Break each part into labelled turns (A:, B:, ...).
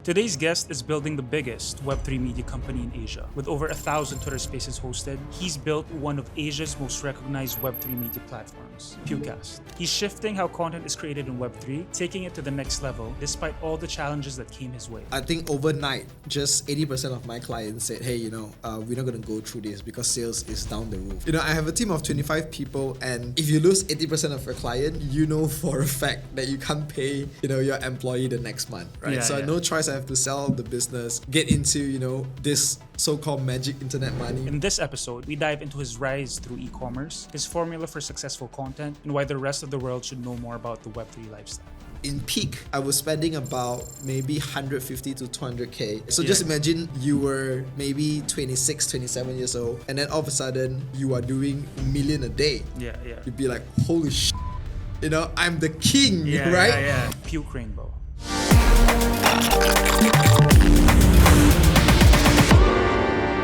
A: Today's guest is building the biggest Web3 media company in Asia. With over 1,000 Twitter spaces hosted, he's built one of Asia's most recognized Web3 media platforms, Pukecast. He's shifting how content is created in Web3, taking it to the next level despite all the challenges that came his way.
B: I think overnight, just 80% of my clients said, hey, we're not going to go through this because sales is down the roof. I have a team of 25 people, and if you lose 80% of your client, you know for a fact that you can't pay, your employee the next month, right?
A: Yeah,
B: so
A: yeah.
B: no choice, I have to sell the business, get into, this so-called magic internet money.
A: In this episode, we dive into his rise through e-commerce, his formula for successful content, and why the rest of the world should know more about the Web3 lifestyle.
B: In peak, I was spending about maybe 150 to 200K. So
A: Yeah.
B: just imagine you were maybe 26, 27 years old, and then all of a sudden you are doing a million a day.
A: Yeah.
B: You'd be like, holy shit, I'm the king, right?
A: Yeah. Pukerainbow.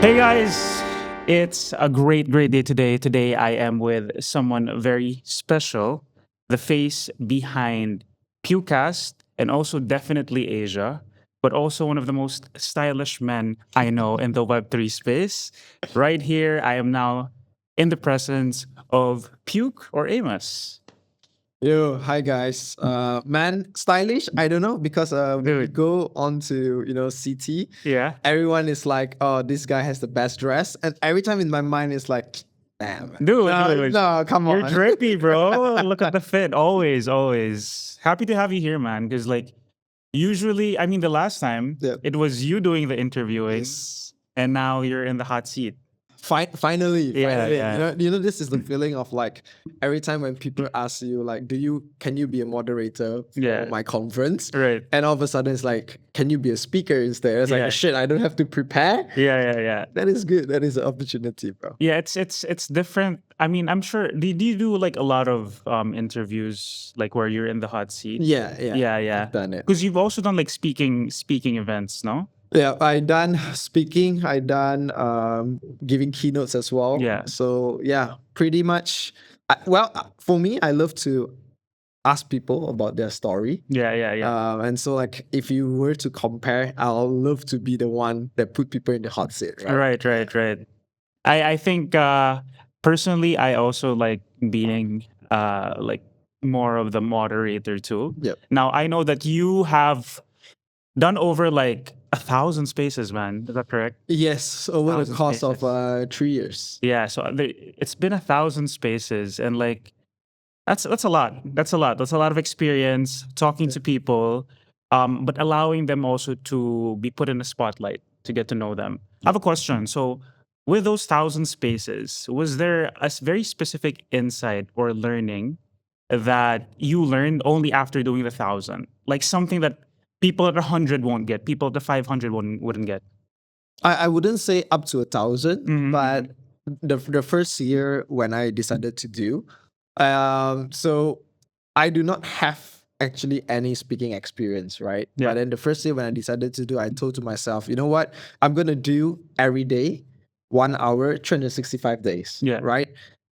A: Hey guys, it's a great day today. Today I am with someone very special, the face behind Pukecast and also definitely Asia, but also one of the most stylish men I know in the Web3 space. Right here, I am now in the presence of Puke or Amos.
B: Yo, hi guys. Man, stylish? I don't know, because when we
A: Dude.
B: go on to, CT,
A: Yeah.
B: everyone is like, oh, this guy has the best dress. And every time in my mind, it's like, damn.
A: Dude,
B: No, come on.
A: You're drippy, bro. Look at the fit. Always. Happy to have you here, man. Because usually, the last time
B: Yeah.
A: it was you doing the interviewing,
B: Yes.
A: and now you're in the hot seat.
B: Finally.
A: Yeah.
B: This is the feeling of like every time when people ask you like, can you be a moderator for
A: Yeah.
B: my conference?
A: Right.
B: And all of a sudden it's like, can you be a speaker instead? It's
A: Yeah.
B: like, shit, I don't have to prepare.
A: Yeah.
B: That is good. That is an opportunity, bro.
A: Yeah, it's different. I'm sure. Do you do like a lot of interviews like where you're in the hot seat?
B: Yeah.
A: Yeah.
B: I've done it.
A: Because you've also done like speaking events, no?
B: Yeah, I done speaking. I done giving keynotes as well.
A: Yeah.
B: So yeah, pretty much. For me, I love to ask people about their story.
A: Yeah.
B: And so like if you were to compare, I'll love to be the one that put people in the hot seat, right?
A: Right. I think personally I also like being like more of the moderator too.
B: Yep.
A: Now I know that you have done over like 1,000 spaces, man. Is that correct?
B: Yes, over the
A: 1,000
B: course of
A: spaces.
B: 3 years.
A: Yeah. So it's been 1,000 spaces, and like that's a lot. That's a lot of experience talking to people, but allowing them also to be put in a spotlight to get to know them. I have a question. So, with those 1,000 spaces, was there a very specific insight or learning that you learned only after doing the 1,000? Like something that people at 100 won't get, people at the 500 wouldn't get.
B: I wouldn't say up to 1,000,
A: Mhm.
B: but the first year when I decided to do, so I do not have actually any speaking experience, right?
A: Yeah.
B: But then the first year when I decided to do, I told to myself, you know what? I'm gonna do every day, 1 hour, 365 days.
A: Yeah.
B: Right.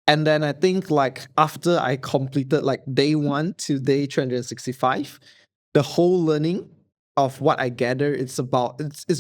B: And then I think like after I completed like day 1 to day 365, the whole learning of what I gather, it's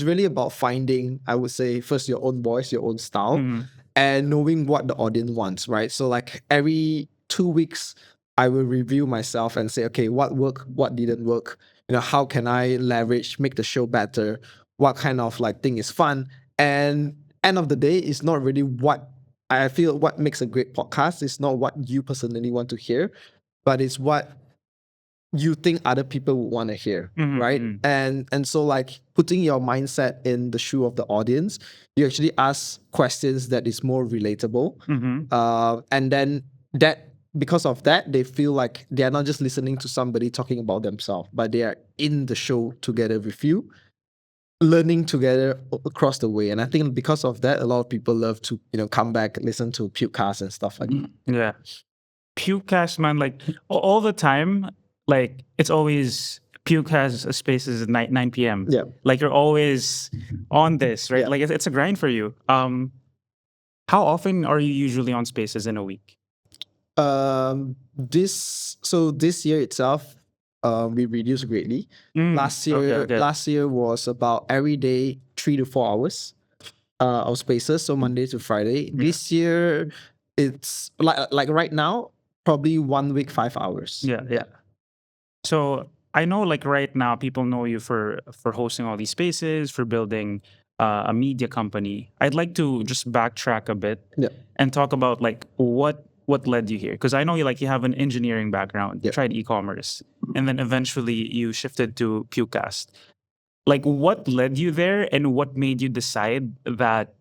B: really about finding, I would say, first your own voice, your own style,
A: Mhm.
B: and knowing what the audience wants, right? So like every 2 weeks, I will review myself and say, okay, what worked, what didn't work, how can I leverage, make the show better, what kind of like thing is fun. And end of the day, it's not really what I feel what makes a great podcast. It's not what you personally want to hear, but it's what you think other people would want to hear,
A: Mhm,
B: right?
A: mhm.
B: And so like putting your mindset in the shoe of the audience, you actually ask questions that is more relatable, and then that because of that they feel like they are not just listening to somebody talking about themselves, but they are in the show together with you, learning together across the way. And I think because of that, a lot of people love to come back, listen to Pukecast and stuff like that.
A: Yeah. Pukecast, man, like all the time, like it's always Pukecast spaces at 9 p.m.
B: Yeah.
A: Like you're always on this, right?
B: Yeah.
A: Like it's a grind for you. How often are you usually on spaces in a week?
B: This year itself, we reduced greatly.
A: Okay.
B: Last year was about every day 3 to 4 hours of spaces, so Monday to Friday. This year, it's like right now, probably 1 week 5 hours.
A: Yeah. So I know, like right now, people know you for hosting all these spaces, for building a media company. I'd like to just backtrack a bit
B: Yeah.
A: and talk about like what led you here, because I know you have an engineering background. You
B: Yeah.
A: tried e-commerce, and then eventually you shifted to Pewcast. Like, what led you there, and what made you decide that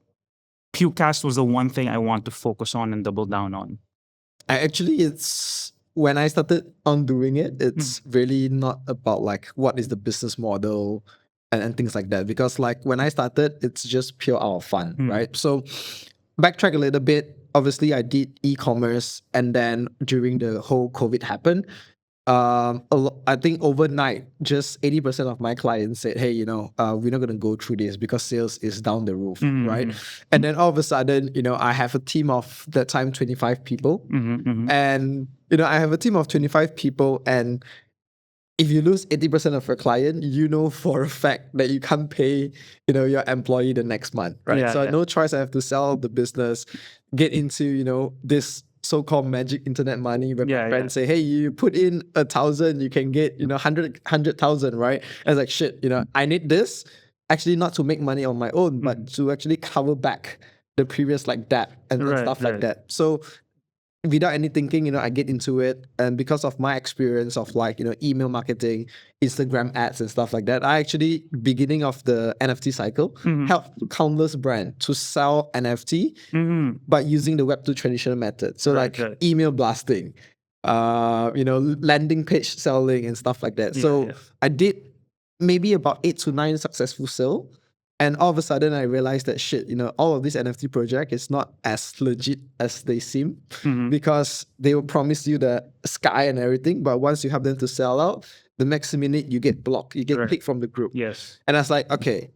A: Pewcast was the one thing I want to focus on and double down on?
B: It's when I started on doing it, it's really not about like what is the business model and things like that. Because like when I started, it's just pure out of fun, right? So backtrack a little bit. Obviously, I did e-commerce, and then during the whole COVID happened, I think overnight, just 80% of my clients said, "Hey, we're not gonna go through this because sales is down the roof, right?" And then all of a sudden, I have a team of that time 25 people, and I have a team of 25 people, and if you lose 80% of your client, for a fact that you can't pay, your employee the next month, right?
A: Yeah,
B: So I
A: yeah.
B: no choice. I have to sell the business, get into, this so-called magic internet money where
A: Yeah,
B: my friends say, hey, you put in 1,000, you can get, 100,000, right? I was like, shit, I need this actually not to make money on my own, but to actually cover back the previous like debt and stuff like that. So without any thinking, I get into it. And because of my experience of like, email marketing, Instagram ads and stuff like that, I actually, beginning of the NFT cycle, helped countless brands to sell NFT by using the Web2 traditional method. So
A: Right,
B: like
A: right.
B: email blasting, landing page selling and stuff like that. So I did maybe about 8 to 9 successful sale. And all of a sudden, I realized that shit, all of this NFT project is not as legit as they seem because they will promise you the sky and everything. But once you have them to sell out, the next minute you get blocked, you get kicked from the group.
A: Yes.
B: And I was like, okay,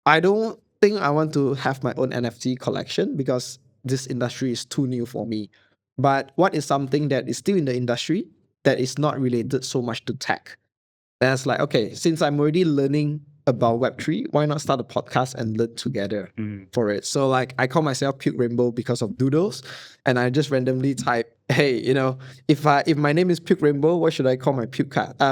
B: I don't think I want to have my own NFT collection because this industry is too new for me. But what is something that is still in the industry that is not related so much to tech? And it's like, okay, since I'm already learning about Web3, why not start a podcast and learn together for it? So like I call myself Pukerainbow because of doodles. And I just randomly type, hey, if my name is Pukerainbow, what should I call my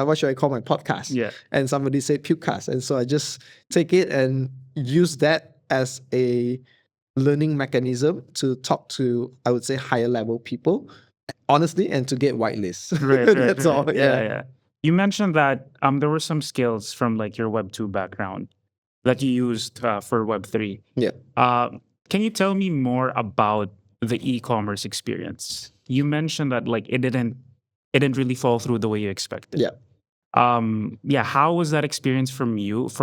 B: what should I call my podcast?
A: Yeah.
B: And somebody said Pukecast. And so I just take it and use that as a learning mechanism to talk to, I would say, higher level people, honestly, and to get whitelists. That's all.
A: Yeah. You mentioned that there were some skills from like your Web 2 background that you used for Web 3.
B: Yeah.
A: Can you tell me more about the e-commerce experience? You mentioned that like it didn't really fall through the way you expected.
B: Yeah.
A: How was that experience for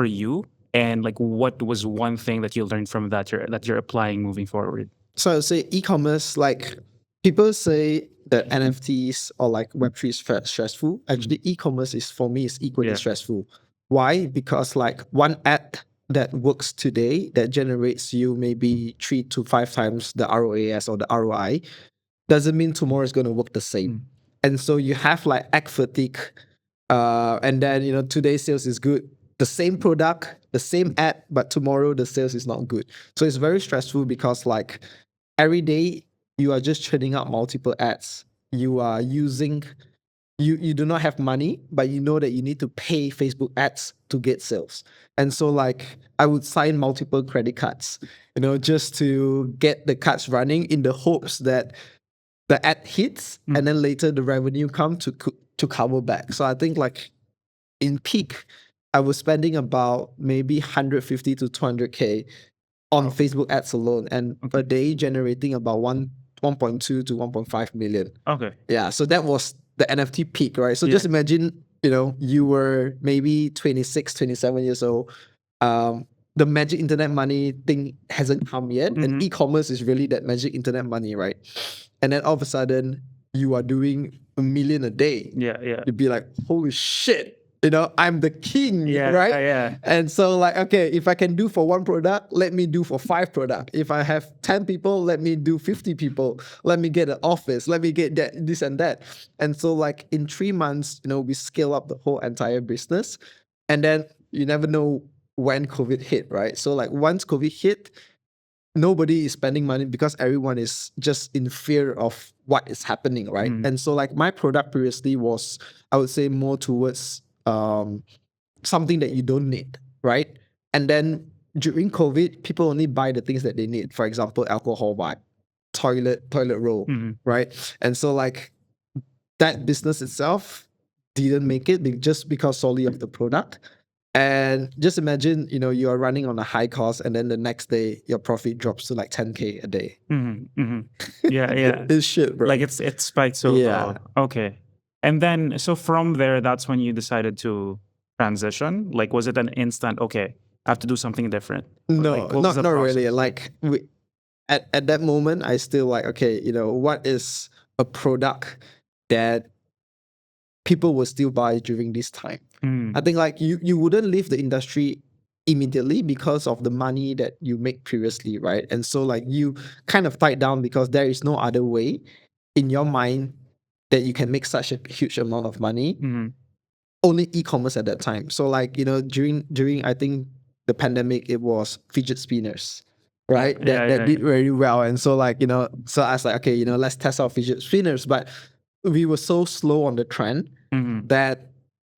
A: you? And like what was one thing that you learned from that you're applying moving forward?
B: So I would say e-commerce, like people say that NFTs or like Web3 is stressful. Actually, e-commerce for me is equally stressful. Why? Because like one ad that works today that generates you maybe 3 to 5 times the ROAS or the ROI doesn't mean tomorrow is going to work the same. And so you have like act fatigue. And then, today's sales is good. The same product, the same ad, but tomorrow the sales is not good. So it's very stressful because like every day you are just churning out multiple ads. You are using, you do not have money, but you know that you need to pay Facebook ads to get sales. And so like I would sign multiple credit cards, just to get the cards running in the hopes that the ad hits and then later the revenue comes to cover back. So I think like in peak, I was spending about maybe 150 to 200K on Facebook ads alone, and a day generating about 1.2 to 1.5 million.
A: Okay.
B: Yeah, so that was the NFT peak, right? So just imagine, you were maybe 26, 27 years old. The magic internet money thing hasn't come yet, and e-commerce is really that magic internet money, right? And then all of a sudden, you are doing 1 million a day.
A: Yeah.
B: You'd be like, holy shit, I'm the king,
A: Yeah,
B: right?
A: yeah.
B: And so like, okay, if I can do for one product, let me do for 5 product. If I have 10 people, let me do 50 people. Let me get an office. Let me get that, this and that. And so like in 3 months, we scale up the whole entire business. And then you never know when COVID hit, right? So like once COVID hit, nobody is spending money because everyone is just in fear of what is happening, right? And so like my product previously was, I would say, more towards something that you don't need, right? And then during COVID, people only buy the things that they need. For example, alcohol wipe, toilet roll, right? And so like that business itself didn't make it just because solely of the product. And just imagine, you are running on a high cost, and then the next day your profit drops to like 10K a day.
A: Yeah, yeah.
B: It's shit, bro.
A: Like it spiked so
B: Yeah.
A: low. Okay. And then so from there, that's when you decided to transition. Like, was it an instant? Okay, I have to do something different.
B: No,
A: Like, what was the
B: not
A: process?
B: really. Like at that moment, I still like, okay, what is a product that people will still buy during this time? I think like you wouldn't leave the industry immediately because of the money that you make previously, right? And so like you kind of tied down because there is no other way in your mind that you can make such a huge amount of money. Only e-commerce at that time. So like, during I think the pandemic, it was fidget spinners, right?
A: Yeah,
B: That
A: yeah,
B: did very well. And so like, so I was like, okay, let's test out fidget spinners. But we were so slow on the trend that,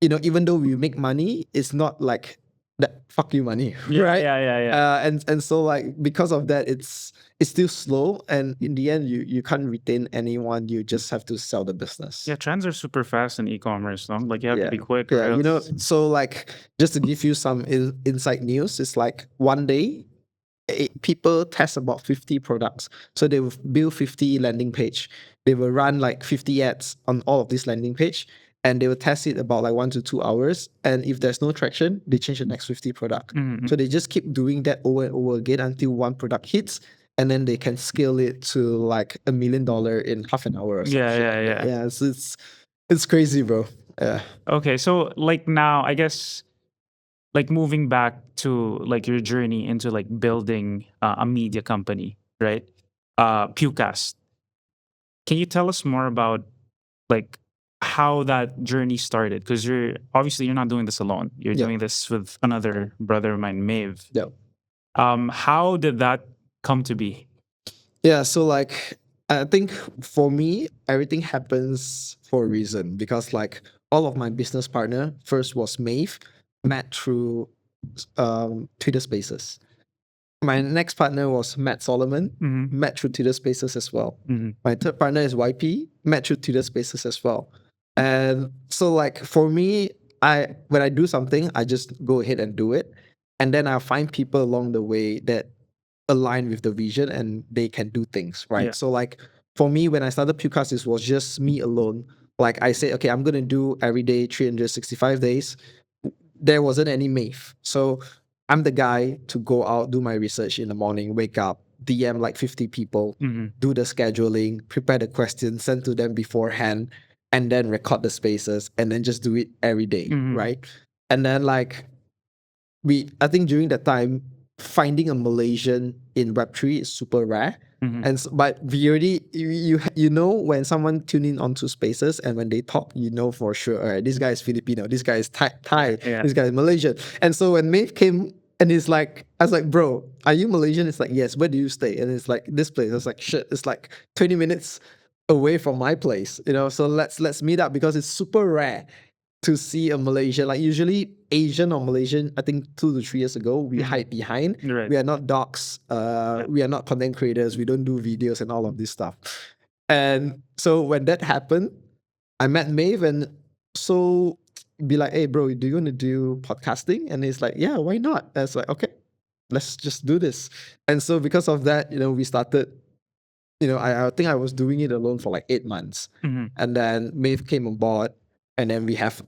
B: even though we make money, it's not like that fuck you money,
A: Yeah,
B: right?
A: yeah.
B: And so like because of that, it's still slow, and in the end, you can't retain anyone. You just have to sell the business.
A: Yeah, trends are super fast in e-commerce, no? Like you have to be quick,
B: Yeah,
A: or
B: so like just to give you some inside news, it's like one day people test about 50 products. So they will build 50 landing page. They will run like 50 ads on all of this landing page, and they will test it about like 1 to 2 hours. And if there's no traction, they change the next 50 product. So they just keep doing that over and over again until one product hits, and then they can scale it to like $1 million in half an hour or something. Yeah. So it's crazy, bro. Yeah.
A: Okay, so like now, I guess like moving back to like your journey into like building a media company, right? Pucast. Can you tell us more about like how that journey started? Because you're not doing this alone. You're
B: Yeah.
A: doing this with another brother of mine, Maeve.
B: Yeah.
A: How did that come to be?
B: Yeah, so like I think for me, everything happens for a reason, because like all of my business partner first was Maeve, met through Twitter Spaces. My next partner was Matt Solomon, met through Twitter Spaces as well. My third partner is YP, met through Twitter Spaces as well. And so like for me, when I do something, I just go ahead and do it. And then I'll find people along the way that align with the vision and they can do things, right?
A: Yeah.
B: So like for me, when I started Pewcast, it was just me alone. Like I said, okay, I'm gonna do every day 365 days. There wasn't any Maeve. So I'm the guy to go out, do my research in the morning, wake up, DM like 50 people, do the scheduling, prepare the questions, send to them beforehand, and then record the spaces, and then just do it every day, right? And then like I think during that time, finding a Malaysian in Web3 is super rare. And but we already you know when someone tune in onto spaces, and when they talk, for sure, all right, this guy is Filipino, this guy is Thai,
A: Yeah.
B: this guy is Malaysian. And so when Maeve came and he's like, I was like, bro, are you Malaysian? It's like, yes. Where do you stay? And it's like, this place. I was like, shit, it's like 20 minutes away from my place, so let's meet up, because it's super rare to see a Malaysian. Like usually Asian or Malaysian, I think 2 to 3 years ago, we hide behind.
A: Right.
B: We are not docs. We are not content creators. We don't do videos and all of this stuff. And so when that happened, I met Maeve, and so be like, hey bro, do you want to do podcasting? And he's like, yeah, why not? And it's like, okay, let's just do this. And so because of that, we started. I think I was doing it alone for like 8 months, and then Maeve came on board, and then we have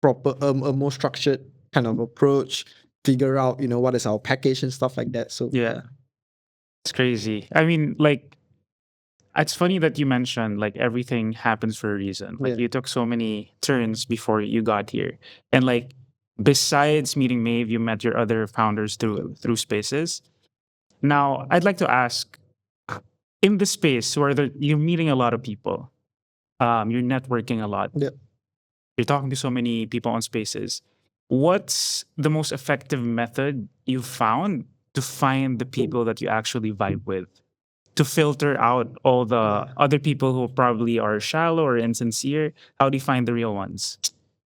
B: proper a more structured kind of approach, figure out what is our package and stuff like that. So
A: Yeah. It's crazy. I mean, like it's funny that you mentioned like everything happens for a reason. Like
B: Yeah.
A: you took so many turns before you got here, and like besides meeting Maeve, you met your other founders through spaces. Now, I'd like to ask, in the space where you're meeting a lot of people, you're networking a lot,
B: Yeah.
A: you're talking to so many people on spaces. What's the most effective method you've found to find the people that you actually vibe with? To filter out all the other people who probably are shallow or insincere? How do you find the real ones?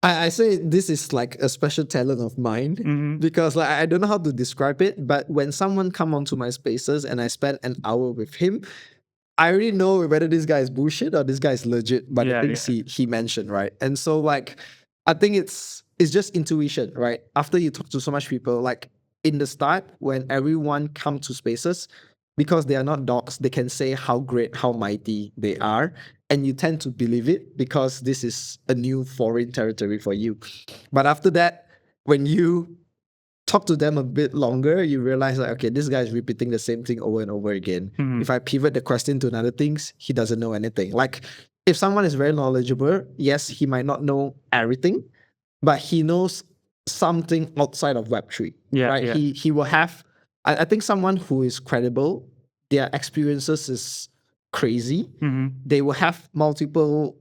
B: I say this is like a special talent of mine
A: Mm-hmm.
B: because like I don't know how to describe it, but when someone come onto my spaces and I spend an hour with him, I already know whether this guy is bullshit or this guy is legit by the
A: Yeah,
B: things
A: yeah.
B: he mentioned, right? And so like I think it's just intuition, right? After you talk to so much people, like in the start, when everyone come to spaces, because they are not dogs, they can say how great, how mighty they are. And you tend to believe it because this is a new foreign territory for you. But after that, when you talk to them a bit longer, you realize like, okay, this guy is repeating the same thing over and over again.
A: Mhm.
B: If I pivot the question to another things, he doesn't know anything. Like if someone is very knowledgeable, yes, he might not know everything, but he knows something outside of Web3,
A: Yeah,
B: right?
A: yeah.
B: He will have, I think someone who is credible, their experiences is crazy.
A: Mm-hmm.
B: They will have multiple,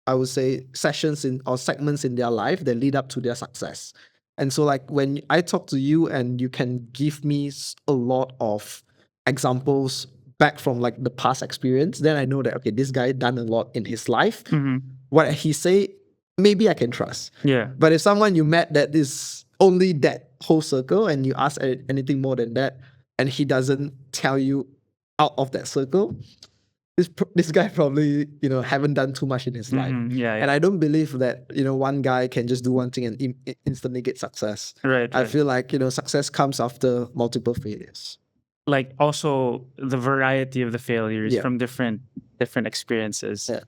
B: I would say, sessions in or segments in their life that lead up to their success. And so, like when I talk to you and you can give me a lot of examples back from like the past experience, then I know that okay, this guy done a lot in his life.
A: Mm-hmm.
B: What he say, maybe I can trust.
A: Yeah.
B: But if someone you met that is only that whole circle and you ask anything more than that, and he doesn't tell you out of that circle, this guy probably haven't done too much in his life.
A: Mm-hmm. Yeah,
B: And
A: yeah.
B: I don't believe that one guy can just do one thing and instantly get success.
A: Right,
B: I
A: right.
B: feel like success comes after multiple failures.
A: Like also the variety of the failures
B: Yeah.
A: from different experiences.
B: Yeah.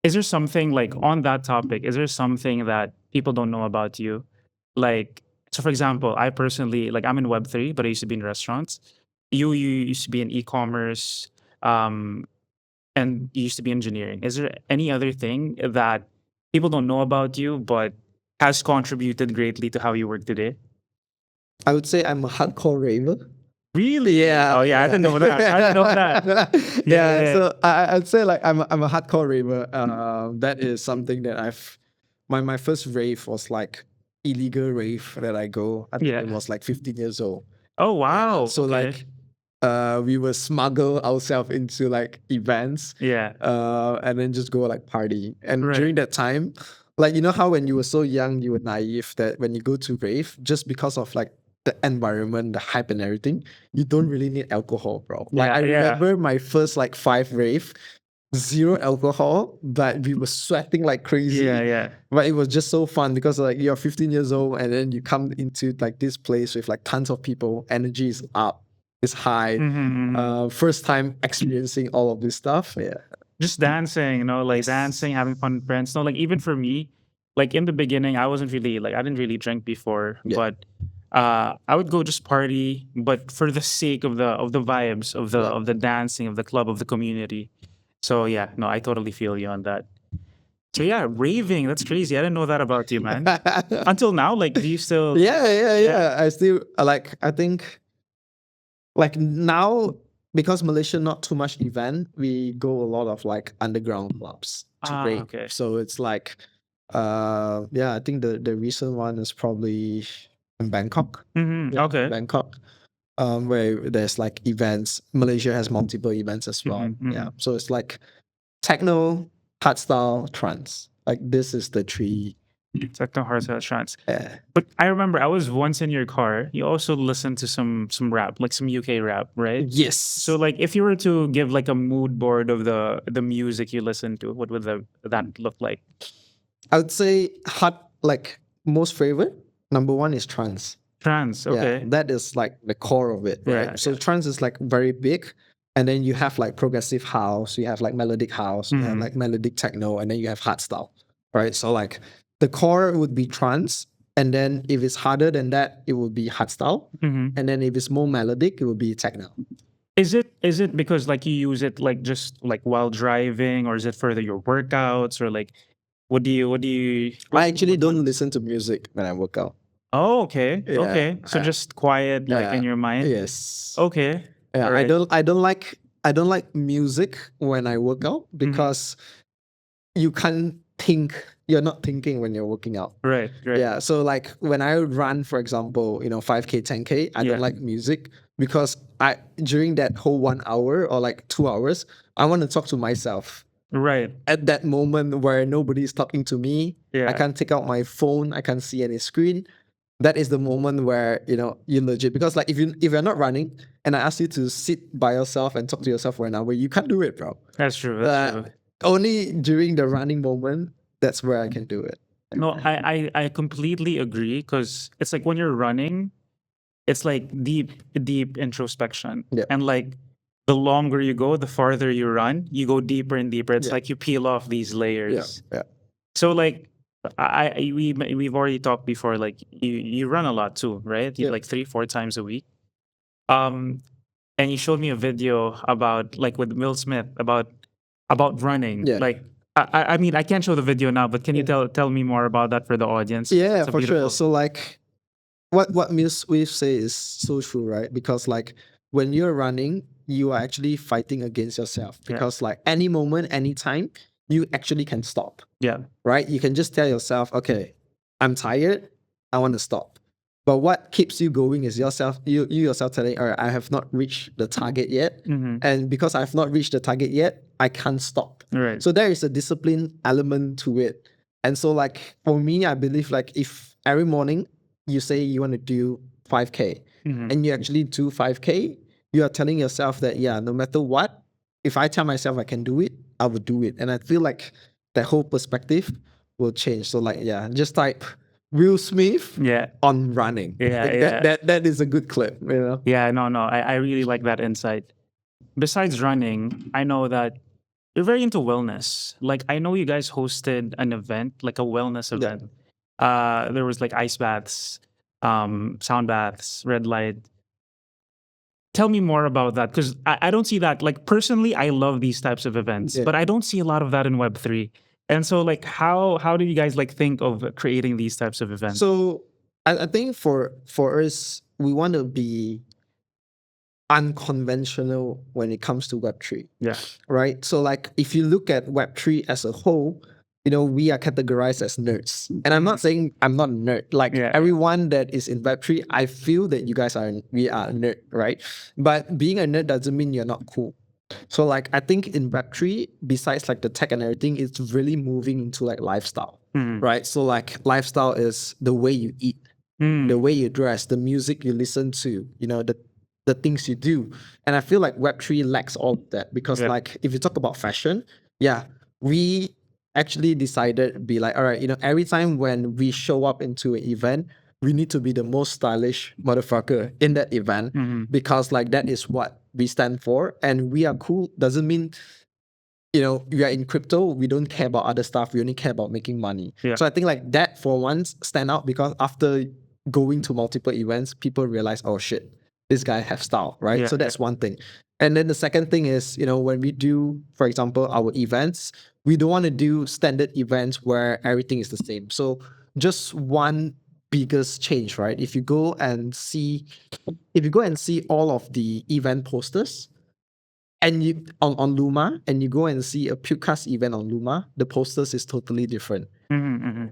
A: Is there something like on that topic? Is there something that people don't know about you? Like, so for example, I personally like I'm in Web3, but I used to be in restaurants. You used to be in e-commerce, um, and you used to be engineering. Is there any other thing that people don't know about you, but has contributed greatly to how you work today?
B: I would say I'm a hardcore raver.
A: Really?
B: Yeah.
A: Oh yeah, I didn't know that. I didn't know that.
B: Yeah.
A: Yeah.
B: So I'd say like I'm a hardcore raver. That is something that my first rave was like illegal rave that I go. I think
A: Yeah.
B: it was like 15 years old.
A: Oh wow.
B: So
A: Okay.
B: like we will smuggle ourselves into like events
A: Yeah.
B: and then just go like party. And
A: Right.
B: during that time, like how when you were so young, you were naive that when you go to rave, just because of like the environment, the hype and everything, you don't really need alcohol, bro. Like I
A: Yeah.
B: remember my first like 5 rave, zero alcohol, but we were sweating like crazy.
A: Yeah.
B: But it was just so fun because like you're 15 years old and then you come into like this place with like tons of people, energy is up, it's high.
A: Mm-hmm.
B: First time experiencing all of this stuff. Yeah.
A: Just dancing, like dancing, having fun with friends. No, like even for me, like in the beginning, I wasn't really like I didn't really drink before,
B: Yeah.
A: but I would go just party, but for the sake of the vibes of the
B: Yeah.
A: of the dancing of the club of the community. So yeah, no, I totally feel you on that. So yeah, raving, that's crazy. I didn't know that about you, man. Until now, like, do you still?
B: Yeah. I still like, I think like now, because Malaysia not too much event, we go a lot of like underground clubs to rave.
A: Okay.
B: So it's like yeah, I think the recent one is probably in Bangkok.
A: Mm-hmm.
B: Yeah,
A: Okay.
B: Bangkok. Where there's like events. Malaysia has multiple events as well.
A: Mhm,
B: Yeah. So it's like techno, hardstyle, trance. Like this is the three.
A: Techno hardstyle trance.
B: Yeah.
A: But I remember I was once in your car. You also listened to some rap, like some UK rap, right?
B: Yes.
A: So like if you were to give like a mood board of the music you listen to, what would that look like?
B: I would say like most favorite, number one is trance.
A: Trance,
B: Yeah,
A: okay.
B: that is like the core of it, right?
A: Yeah,
B: So trance is like very big. And then you have like progressive house, you have like melodic house, you have like melodic techno, and then you have hardstyle, right? So like the core would be trance. And then if it's harder than that, it would be hardstyle.
A: Mm-hmm.
B: And then if it's more melodic, it would be techno.
A: Is it because like you use it like just like while driving, or is it for your workouts, or like what do you
B: I actually
A: what
B: don't
A: ones?
B: listen to music when I work out.
A: Oh, okay.
B: Yeah.
A: Okay. So just quiet like in your mind.
B: Yes.
A: Okay.
B: Yeah.
A: All right.
B: I don't like music when I work out
A: Mm-hmm.
B: because you can't think. You're not thinking when you're working out.
A: Right. Right.
B: Yeah. So like when I run, for example, 5K, 10K, I don't
A: Yeah.
B: like music because I during that whole 1 hour or like 2 hours, I want to talk to myself.
A: Right.
B: At that moment where nobody's talking to me, I
A: Yeah.
B: can't take out my phone, I can't see any screen. That is the moment where you legit, because like if you're not running and I ask you to sit by yourself and talk to yourself for an hour, you can't do it, bro.
A: That's true. That's
B: Uh,
A: true.
B: Only during the running moment, that's where I can do it.
A: No, I completely agree, because it's like when you're running, it's like deep introspection.
B: Yeah.
A: And like the longer you go, the farther you run, you go deeper and deeper. It's
B: Yeah.
A: like you peel off these
B: Yeah.
A: layers.
B: Yeah.
A: So like we've already talked before, like you run a lot too, right? You
B: Yeah.
A: like 3-4 times a week. Um and you showed me a video about like with Will Smith about running.
B: Yeah.
A: Like I mean I can't show the video now, but can you
B: Yeah.
A: tell me more about that for the audience?
B: Yeah,
A: It's a
B: for sure.
A: beautiful.
B: So like what Miss Wave say is so true, right? Because like when you're running, you are actually fighting against yourself,
A: Yeah.
B: because like any moment, anytime, you actually can stop,
A: Yeah.
B: right? You can just tell yourself, okay, I'm tired, I want to stop. But what keeps you going is you yourself telling, all right, I have not reached the target yet.
A: Mm-hmm.
B: And because I've not reached the target yet, I can't stop.
A: Right.
B: So there is a discipline element to it. And so like for me, I believe like if every morning you say you want to do 5K
A: Mm-hmm.
B: and you actually do 5K, you are telling yourself that, yeah, no matter what, if I tell myself I can do it, I will do it. And I feel like that whole perspective will change. So like, yeah, just type Will Smith
A: Yeah.
B: on running.
A: Yeah.
B: Like
A: Yeah.
B: that is a good clip, you know?
A: Yeah. No. I really like that insight. Besides running, I know that you're very into wellness. Like I know you guys hosted an event, like a wellness
B: Yeah.
A: event. There was like ice baths, sound baths, red light. Tell me more about that, because I don't see that. Like personally, I love these types of events,
B: Yeah.
A: but I don't see a lot of that in Web3. And so like how do you guys like think of creating these types of events?
B: So I think for us, we want to be unconventional when it comes to Web3,
A: Yeah.
B: right? So like if you look at Web3 as a whole, we are categorized as nerds. And I'm not saying I'm not a nerd. Like
A: Yeah.
B: everyone that is in Web3, I feel that we are a nerd, right? But being a nerd doesn't mean you're not cool. So like I think in Web3, besides like the tech and everything, it's really moving into like lifestyle,
A: Mhm.
B: right? So like lifestyle is the way you eat,
A: Mm.
B: the way you dress, the music you listen to, the things you do. And I feel like Web3 lacks all of that, because
A: Yeah.
B: like if you talk about fashion, yeah, we actually decided to be like, all right, every time when we show up into an event, we need to be the most stylish motherfucker in that event,
A: Mhm.
B: because like that is what we stand for. And we are cool doesn't mean we are in crypto, we don't care about other stuff, we only care about making money.
A: Yeah.
B: So I think like that for once stand out, because after going to multiple events, people realize, oh shit, this guy have style, right?
A: Yeah,
B: So that's one thing. And then the second thing is, when we do, for example, our events, we don't want to do standard events where everything is the same. So just one biggest change, right? If you go and see all of the event posters, and you on Luma, and you go and see a Pukecast event on Luma, the posters is totally different.
A: Mhm, mhm.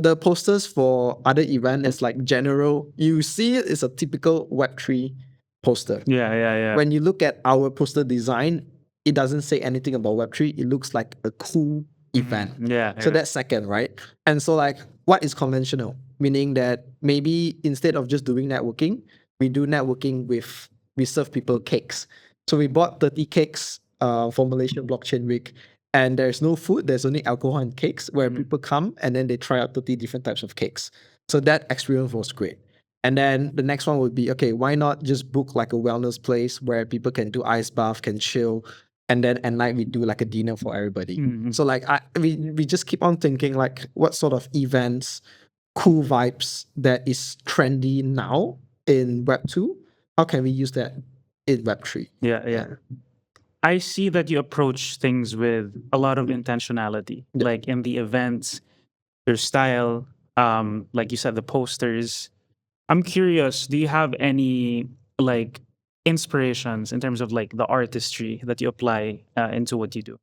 B: The posters for other event is like general. You see it is a typical Web3 poster.
A: Yeah, yeah, yeah.
B: When you look at our poster design, it doesn't say anything about Web3. It looks like a cool event.
A: Yeah,
B: So
A: yeah.
B: that's second, right? And so like what is conventional? Meaning that maybe instead of just doing networking, we do networking we serve people cakes. So we bought 30 cakes for Malaysian Blockchain Week. And there's no food, there's only alcohol and cakes, where people come and then they try out 30 different types of cakes. So that experience was great. And then the next one would be, okay, why not just book like a wellness place where people can do ice bath, can chill, and then at night we do like a dinner for everybody.
A: Mhm.
B: So like we just keep on thinking like what sort of events, cool vibes that is trendy now in Web2, how can we use that in Web3.
A: Yeah. I see that you approach things with a lot of intentionality,
B: Yeah.
A: like in the events, your style, like you said, the posters. I'm curious, do you have any like inspirations in terms of like the artistry that you apply into what you do?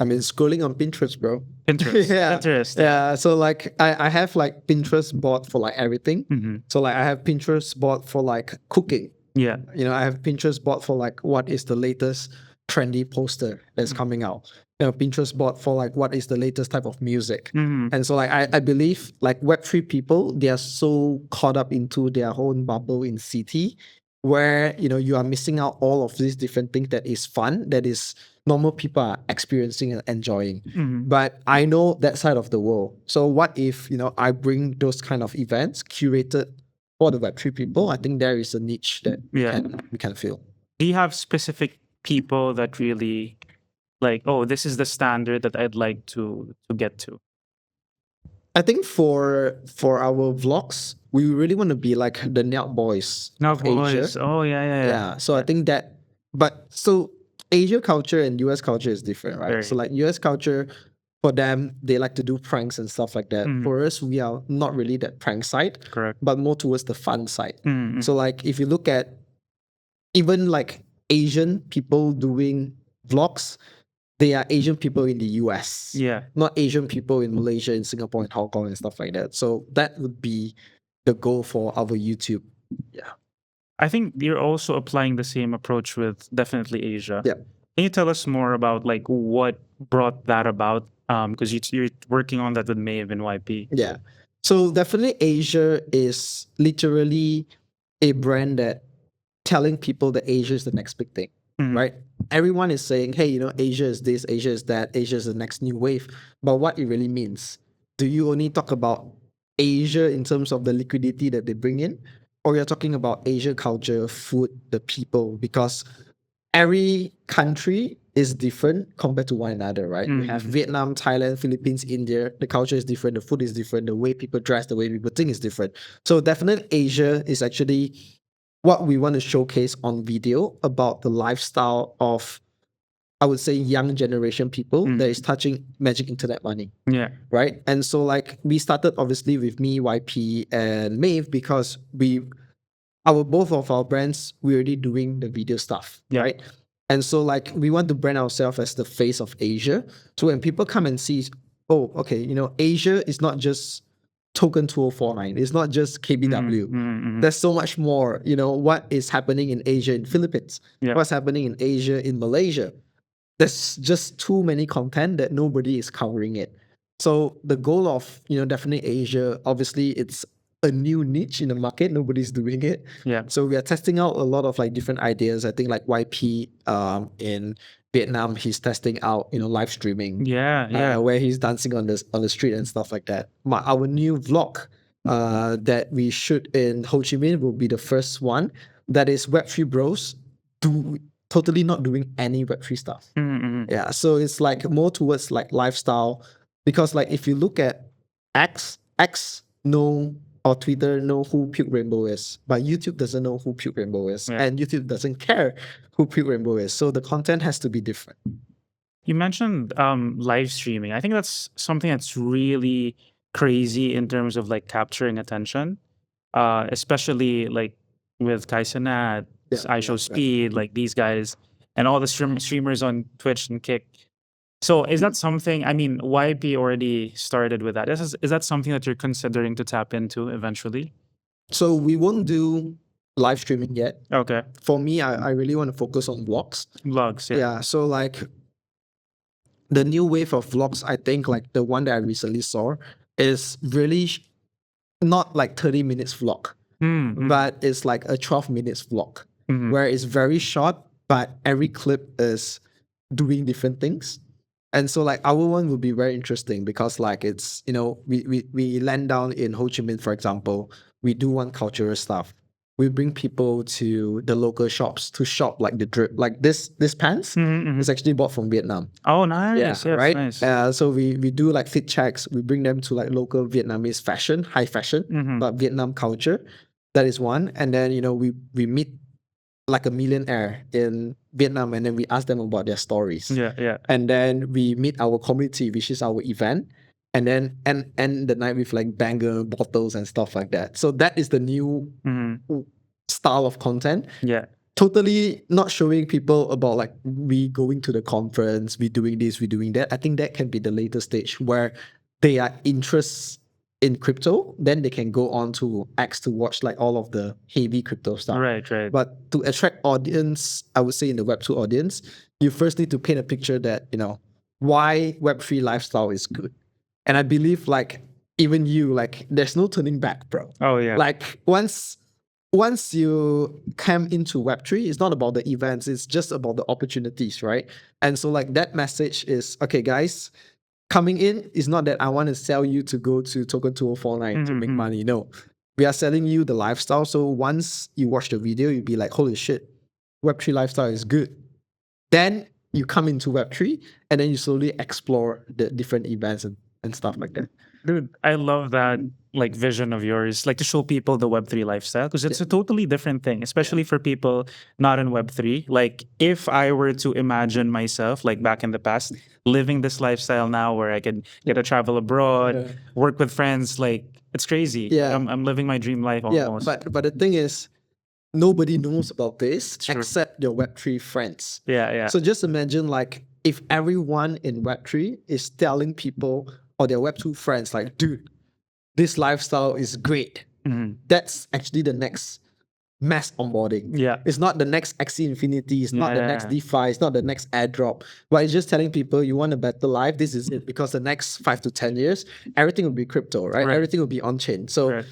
B: I mean, scrolling on Pinterest, bro.
A: Pinterest.
B: Yeah.
A: Pinterest.
B: Yeah. So like I have like Pinterest board for like everything.
A: Mm-hmm.
B: So like I have Pinterest board for like cooking.
A: Yeah.
B: You know, I have Pinterest board for like what is the latest trendy poster that's coming out. You know, Pinterest board for like what is the latest type of music.
A: Mm-hmm.
B: And so like I believe like Web3 people, they are so caught up into their own bubble in CT where you know you are missing out all of these different things that is fun, that is normal people are experiencing and enjoying.
A: Mm-hmm.
B: But I know that side of the world. So what if, you know, I bring those kind of events curated for the Web3 people? I think there is a niche that
A: Yeah.
B: we can fill.
A: Do you have specific people that really like, oh, this is the standard that I'd like to get to?
B: I think for our vlogs, we really want to be like the Nelt boys
A: Now,
B: of Asia.
A: boys. Oh, yeah.
B: Yeah. So I think that, but so Asia culture and US culture is different, right?
A: Very.
B: So like US culture, for them, they like to do pranks and stuff like that.
A: Mhm.
B: For us, we are not really that prank side,
A: Correct.
B: but more towards the fun side.
A: Mhm.
B: So like if you look at even like Asian people doing vlogs, they are Asian people in the US.
A: Yeah.
B: Not Asian people in Malaysia, in Singapore, in Hong Kong, and stuff like that. So that would be the goal for our YouTube. Yeah.
A: I think you're also applying the same approach with definitely Asia.
B: Yeah.
A: Can you tell us more about like what brought that about? Because you're working on that with Maeve and YP.
B: Yeah. So definitely Asia is literally a brand that telling people that Asia is the next big thing,
A: Mhm.
B: right? Everyone is saying, hey, you know, Asia is this, Asia is that, Asia is the next new wave. But what it really means, do you only talk about Asia in terms of the liquidity that they bring in? Or you're talking about Asia culture, food, the people? Because every country is different compared to one another, right? We have Vietnam, Thailand, Philippines, India. The culture is different, the food is different, the way people dress, the way people think is different. So definitely Asia is actually what we want to showcase on video about the lifestyle of, I would say, young generation people that is touching magic internet money.
A: Yeah.
B: Right. And so like we started obviously with me, YP, and Maeve because both of our brands, we're already doing the video stuff.
A: Yeah.
B: Right. And so like we want to brand ourselves as the face of Asia. So when people come and see, oh, okay, you know, Asia is not just token 2049. It's not just KBW. There's so much more. You know, what is happening in Asia in Philippines?
A: Yeah.
B: What's happening in Asia in Malaysia? There's just too many content that nobody is covering it. So the goal of, you know, definitely Asia, obviously it's a new niche in the market. Nobody's doing it.
A: Yeah.
B: So we are testing out a lot of like different ideas. I think like YP in Vietnam, he's testing out, you know, live streaming.
A: Yeah.
B: Where he's dancing on the street and stuff like that. Our new vlog that we shoot in Ho Chi Minh will be the first one. That is Web3 bros totally not doing any Web3 stuff. Yeah, so it's like more towards like lifestyle, because like if you look at X know, or Twitter know who Pukerainbow is, but YouTube doesn't know who Pukerainbow is,
A: Yeah.
B: and YouTube doesn't care who Pukerainbow is. So the content has to be different.
A: You mentioned live streaming. I think that's something that's really crazy in terms of like capturing attention, especially like with Kai Cenat, I Show Speed, like these guys, and all the streamers on Twitch and Kick. So is that something? I mean, YP already started with that. Is that something that you're considering to tap into eventually?
B: So we won't do live streaming yet.
A: Okay,
B: For me, I really want to focus on vlogs.
A: vlogs. Yeah.
B: Yeah, so like the new wave of vlogs, I think like the one that I recently saw is really not like 30 minutes vlog, but it's like a 12 minutes vlog where it's very short, but every clip is doing different things. And so like our one will be very interesting because like it's, you know, we land down in Ho Chi Minh, for example, we do one cultural stuff. We bring people to the local shops to shop like the drip, like this pants is actually bought from Vietnam.
A: Oh, nice. Yes,
B: right.
A: nice.
B: So we do like fit checks. We bring them to like local Vietnamese fashion, high fashion, but Vietnam culture. That is one. And then, you know, we meet like a millionaire in Vietnam, and then we ask them about their stories.
A: Yeah, yeah.
B: And then we meet our community, which is our event, and then end the night with like banger bottles and stuff like that. So that is the new style of content.
A: Yeah.
B: Totally not showing people about like we going to the conference, we doing this, we doing that. I think that can be the later stage where they are interested in crypto, then they can go on to X to watch like all of the heavy crypto stuff.
A: Right, right.
B: But to attract audience, I would say in the Web2 audience, you first need to paint a picture that, you know, why Web3 lifestyle is good. And I believe like even you, like there's no turning back, bro.
A: Oh yeah.
B: Like once you come into Web3, it's not about the events, it's just about the opportunities, right? And so like that message is, okay, guys, coming in is not that I want to sell you to go to token 2049 to make money. No, we are selling you the lifestyle. So once you watch the video, you'll be like, holy shit, Web3 lifestyle is good. Then you come into Web3 and then you slowly explore the different events and stuff like that.
A: Dude, I love that like vision of yours, like to show people the Web3 lifestyle, because it's a totally different thing, especially for people not in Web3. Like if I were to imagine myself like back in the past, living this lifestyle now where I can get to travel abroad, work with friends, like it's crazy.
B: Yeah.
A: I'm living my dream life almost.
B: Yeah, but the thing is, nobody knows about this except your Web3 friends.
A: Yeah, yeah.
B: So just imagine like if everyone in Web3 is telling people or their Web2 friends like, dude, this lifestyle is great. That's actually the next mass onboarding.
A: Yeah.
B: It's not the next Axie Infinity. It's not the next
A: Yeah.
B: DeFi. It's not the next airdrop. But it's just telling people you want a better life. This is it. Because the next 5 to 10 years, everything will be crypto, right?
A: Right.
B: Everything will be on chain. So
A: Right.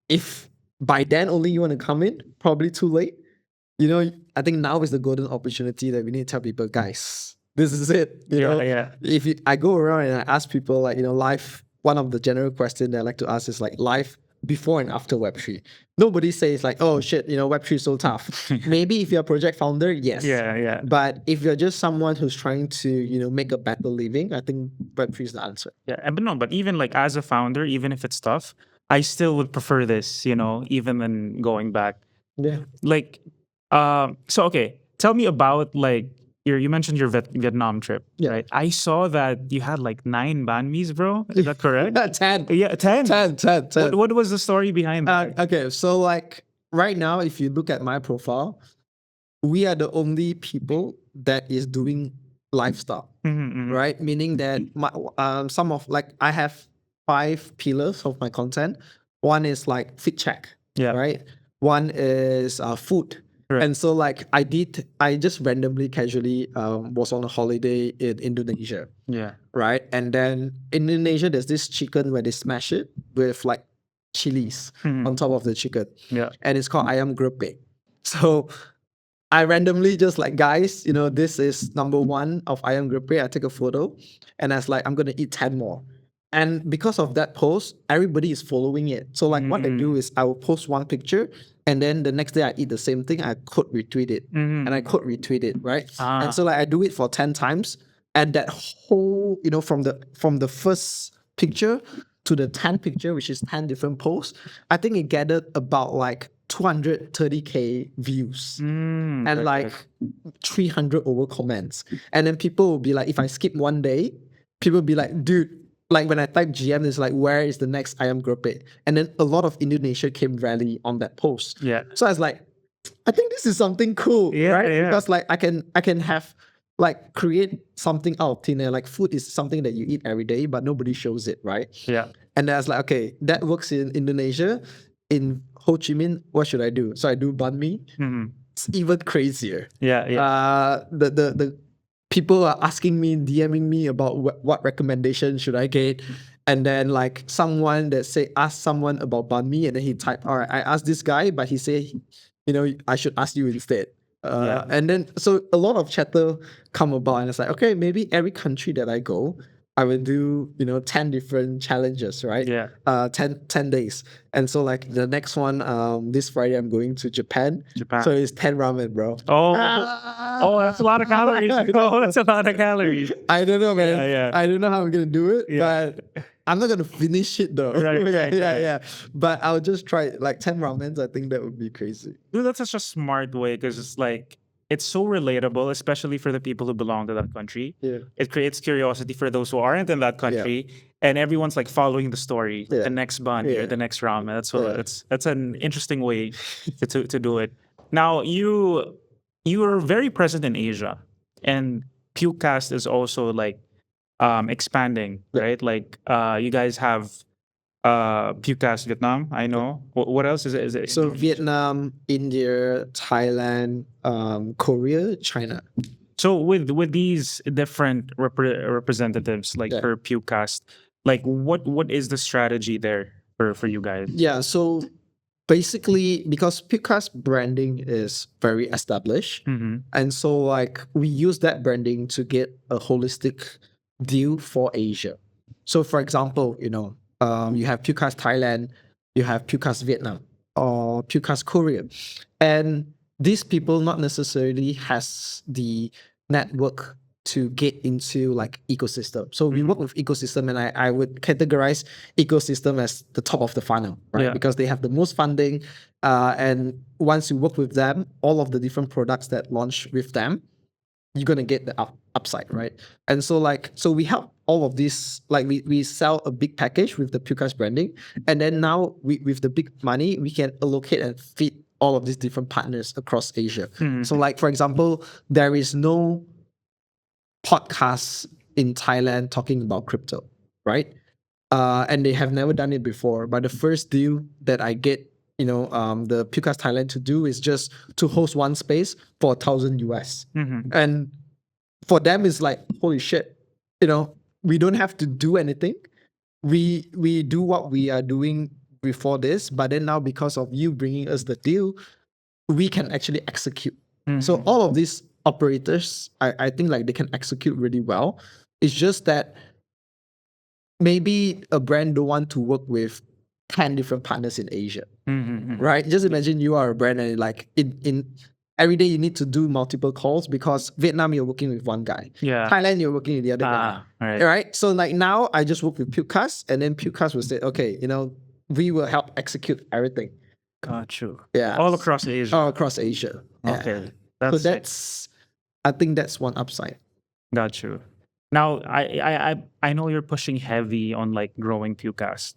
B: if by then only you want to come in, probably too late. You know, I think now is the golden opportunity that we need to tell people, guys, this is it. You know, if I go around and I ask people like, you know, life, one of the general questions that I like to ask is like life before and after Web3. Nobody says like, oh shit, you know, Web3 is so tough. Maybe if you're a project founder, yes.
A: Yeah.
B: But if you're just someone who's trying to, you know, make a better living, I think Web3 is the answer.
A: Yeah, but even like as a founder, even if it's tough, I still would prefer this, you know, even than going back.
B: Yeah.
A: Like, so okay, tell me about like you mentioned your Vietnam trip, right? I saw that you had like 9 banh mi's, bro. Is that correct?
B: 10.
A: Yeah, 10.
B: 10.
A: What was the story behind that?
B: Okay, so like right now, if you look at my profile, we are the only people that is doing lifestyle, right? Meaning that some of like I have 5 pillars of my content. One is like fit check, right? One is food. Right. And so like I just randomly, casually was on a holiday in Indonesia.
A: Yeah.
B: Right. And then in Indonesia, there's this chicken where they smash it with like chilies on top of the chicken.
A: Yeah.
B: And it's called ayam geprek. So I randomly just like, guys, you know, this is number 1 of ayam geprek. I take a photo and I was like, I'm going to eat 10 more. And because of that post, everybody is following it. So like what I do is I will post one picture and then the next day I eat the same thing. I could retweet it and I could retweet it, right? And so like I do it for 10 times. And that whole, you know, from the first picture to the 10th picture, which is 10 different posts, I think it gathered about like 230K views and like 300 over comments. And then people will be like, if I skip one day, people will be like, dude, like when I type GM, it's like, where is the next ayam geprek? And then a lot of Indonesia came rally on that post. Yeah. So I was like, I think this is something cool, right? Yeah. Because like I can have like create something out of thin air. Like food is something that you eat every day, but nobody shows it, right? Yeah. And I was like, okay, that works in Indonesia. In Ho Chi Minh, what should I do? So I do banh mi. It's even crazier. Yeah. The people are asking me, DMing me about what recommendation should I get. And then like someone that ask someone about banh mi and then he typed, all right, I asked this guy, but he said, you know, I should ask you instead. And then, so a lot of chatter come about and it's like, okay, maybe every country that I go, I will do, 10 different challenges, right?
A: Yeah.
B: 10 days. And so like the next one, this Friday, I'm going to Japan.
A: Japan.
B: So it's 10 ramen, bro.
A: Oh, oh, that's a lot of calories. Oh, that's a lot of calories.
B: I don't know, man.
A: Yeah, yeah.
B: I don't know how I'm gonna do it,
A: Yeah.
B: but I'm not gonna finish it though.
A: Right, right,
B: yeah,
A: right.
B: yeah. But I'll just try it. Like 10 ramens. I think that would be crazy.
A: Dude, that's such a smart way because it's like it's so relatable, especially for the people who belong to that country.
B: Yeah.
A: It creates curiosity for those who aren't in that country, and everyone's like following the story,
B: Yeah.
A: the next bun or
B: Yeah.
A: the next ramen. That's what
B: Yeah.
A: that's an interesting way to do it. Now you are very present in Asia, and Pewcast is also like expanding,
B: Yeah.
A: right? Like you guys have Pewcast Vietnam. I know. What else is it? Is it
B: So Vietnam, India, Thailand, Korea, China.
A: So with these different representatives, like
B: Yeah.
A: per Pewcast, like what is the strategy there for you guys?
B: Yeah. So basically, because Picas branding is very established,
A: Mm-hmm.
B: and so like we use that branding to get a holistic view for Asia. So for example, you have Picas Thailand, you have Picas Vietnam, or Picas Korea, and these people not necessarily has the network to get into like ecosystem. So we work with ecosystem, and I would categorize ecosystem as the top of the funnel, right?
A: Yeah.
B: Because they have the most funding, and once you work with them, all of the different products that launch with them, you're gonna get the upside, right? And so we help all of these, like we sell a big package with the Pukas branding, and then now with the big money, we can allocate and feed all of these different partners across Asia.
A: Mhm.
B: So like for example, there is no podcast in Thailand talking about crypto, right? And they have never done it before. But the first deal that I get, the Pukas Thailand to do is just to host one space for 1,000 US.
A: Mhm.
B: And for them, it's like, holy shit, we don't have to do anything. We do what we are doing before this, but then now because of you bringing us the deal, we can actually execute. So all of these operators, I think like they can execute really well. It's just that maybe a brand don't want to work with 10 different partners in Asia,
A: Mhm.
B: right? Just imagine you are a brand and like in every day you need to do multiple calls because Vietnam you're working with one guy,
A: Yeah.
B: Thailand you're working with the other guy,
A: Right.
B: right? So like now I just work with Pukas, and then Pukas will say, okay, we will help execute everything.
A: Got you.
B: Yeah,
A: All across Asia.
B: all across Asia. Yeah.
A: Okay.
B: So I think that's one upside.
A: Got you. Now, I know you're pushing heavy on like growing Pewcast.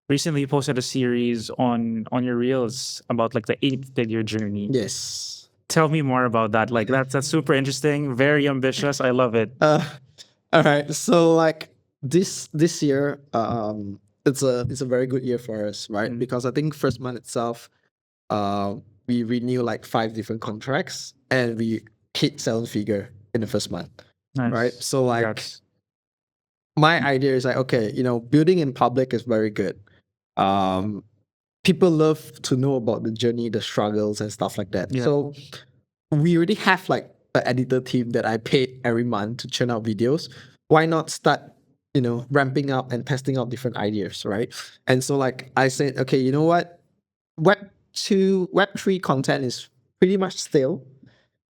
A: Recently, you posted a series on your reels about like the 8-figure journey.
B: Yes.
A: Tell me more about that. Like that's super interesting, very ambitious. I love it.
B: All right. So like this year, it's a very good year for us, right? Because I think first month itself, we renew like 5 different contracts and we hit 7-figure in the first month.
A: Nice.
B: Right. So like
A: Congrats.
B: my idea is like, okay, building in public is very good. People love to know about the journey, the struggles and stuff like that.
A: Yeah.
B: So we already have like an editor team that I pay every month to churn out videos. Why not start, ramping up and testing out different ideas, right? And so like I said, okay, you know what? Web3 content is pretty much stale.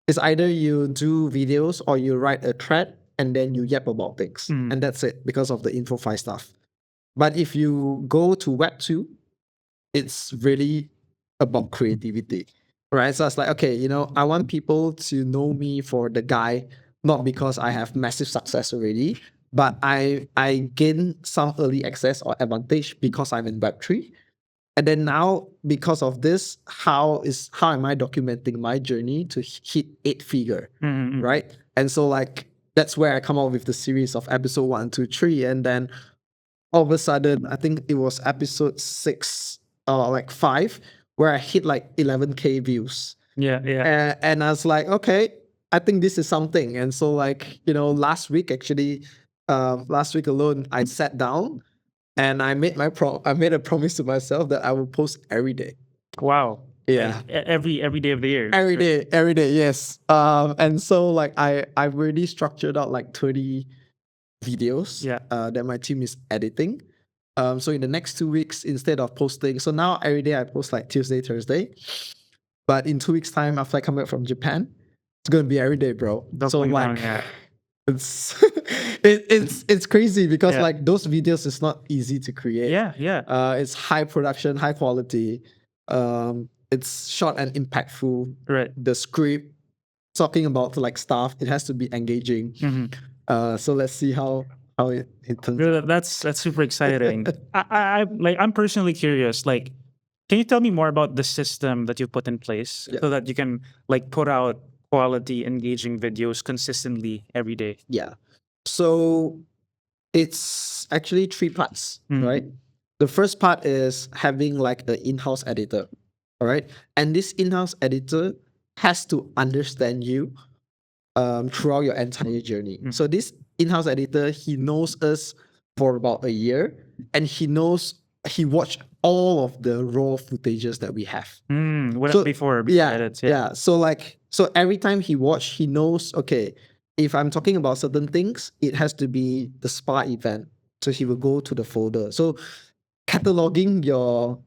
B: It's either you do videos or you write a thread and then you yap about things. And that's it because of the info-fi stuff. But if you go to Web2, it's really about creativity, right? So it's like, okay, I want people to know me for the guy, not because I have massive success already, but I gain some early access or advantage because I'm in Web3. And then now, because of this, how am I documenting my journey to hit 8-figure, right? And so like that's where I come up with the series of episode 1, 2, 3, and then all of a sudden, I think it was episode 6 or like 5, where I hit like 11K views.
A: Yeah, yeah.
B: And I was like, okay, I think this is something. And so like, last week actually, last week alone, I sat down and I made a promise to myself that I will post every day.
A: Wow.
B: Yeah.
A: Every day of the year.
B: Every day, yes. And so like I've already structured out like 30 videos
A: Yeah.
B: that my team is editing. So in the next 2 weeks, instead of posting, so now every day I post like Tuesday, Thursday. But in 2 weeks' time, after I come back from Japan, it's gonna be every day, bro. So
A: Doubling down,
B: like,
A: yeah.
B: it's it's crazy because
A: Yeah.
B: like those videos is not easy to create.
A: Yeah, yeah.
B: It's high production, high quality. It's short and impactful.
A: Right.
B: The script talking about like stuff, it has to be engaging. So let's see how it turns.
A: Yeah, that's super exciting. I'm personally curious. Like, can you tell me more about the system that you put in place
B: Yeah.
A: so that you can like put out quality, engaging videos consistently every day?
B: Yeah. So it's actually three parts,
A: Mm.
B: right? The first part is having like an in-house editor, all right? And this in-house editor has to understand you throughout your entire journey. So this in-house editor, he knows us for about a year, and he watched all of the raw footages that we have.
A: Before
B: Yeah,
A: edits,
B: yeah. So every time he watch, he knows, okay, if I'm talking about certain things, it has to be the spa event. So he will go to the folder. So cataloging your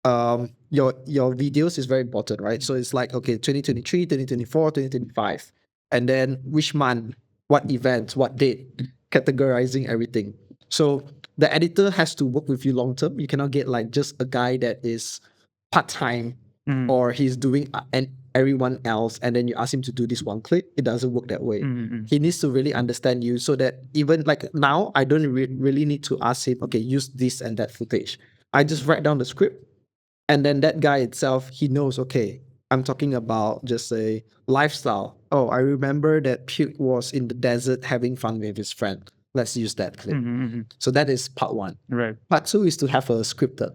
B: videos is very important, right? So it's like, okay, 2023, 2024, 2025, and then which month, what event, what date, categorizing everything. So the editor has to work with you long term. You cannot get like just a guy that is part-time or he's doing and everyone else, and then you ask him to do this one clip. It doesn't work that way. He needs to really understand you, so that even like now, I don't really need to ask him, okay, use this and that footage. I just write down the script, and then that guy itself, he knows, okay, I'm talking about just a lifestyle. Oh, I remember that Puke was in the desert having fun with his friend. Let's use that clip. So that is part one.
A: Right.
B: Part two is to have a scripter,